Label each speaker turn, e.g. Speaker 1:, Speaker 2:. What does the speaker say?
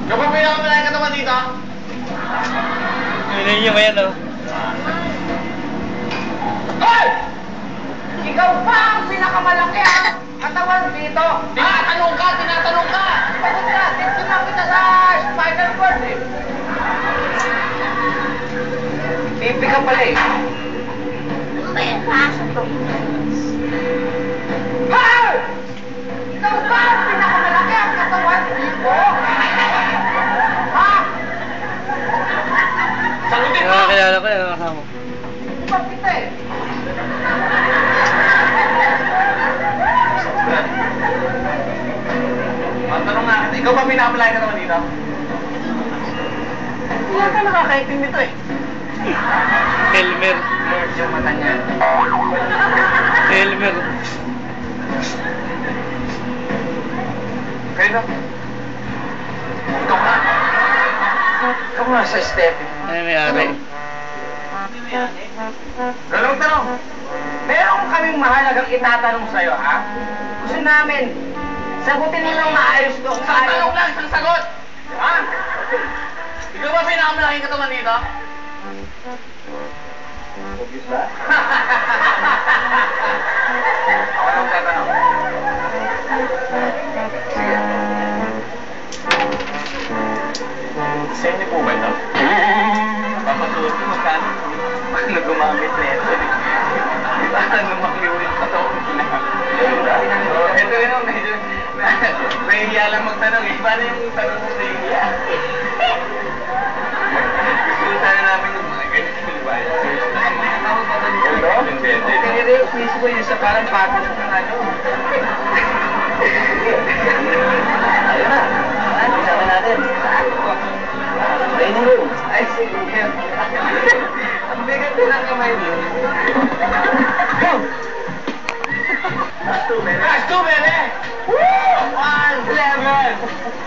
Speaker 1: Kapag pinakamalaki ka naman dito?
Speaker 2: Yun yung yan, oh.
Speaker 1: Hoy! Ikaw pa ang pinakamalaki ang katawan dito. Tinatanong ka! Tinatanong ka! Pagod ka! Tinsunan kita sa spinal cord eh. Pipi ka pala eh.
Speaker 3: Ano ba yan? Paso to.
Speaker 1: Hoy! Ikaw ba ang pinakamalaki ang katawan dito? Ha? Sagutin mo!
Speaker 2: Kilala ko yan, kasama.
Speaker 1: Di ba kita eh? Matanong nga kita, ikaw ba pinamalaki ka naman dito? Wala ka nakakaitin nito eh.
Speaker 2: Elmer.
Speaker 1: Lord, yung mata niya.
Speaker 2: Elmer.
Speaker 1: Kayo na. Ikaw nga. Ikaw nga sa step.
Speaker 2: Ay, may ari.
Speaker 1: Galong tanong. Meron kaming mahalagang itatanong sa'yo, ha? Gusto namin, sagutin mo ng maayos to. Isang tanong lang, isang sagot! Ha? Ikaw ba pinakamalaking katawan dito? Obvious ba? Ako lang tatanong. Sige. Sa inyo po ba ito? Papatulog ko magkano? Paano gumamit na ito? Di ba lumaki yung katawan ko na? Ito yun ang medyo nahihiya lang magtanong eh. Paano yung tanong mo nahihiya? Gusto sana namin yung mga ganito, di ba? Hello? Kaya mismo yun sa parang patos ng ano. Ayun na. Isama natin. Training room. Ay, sige. Ang bigat din ang kamay mo. Go! Last two, baby. Last two, baby! Woo! 1-7!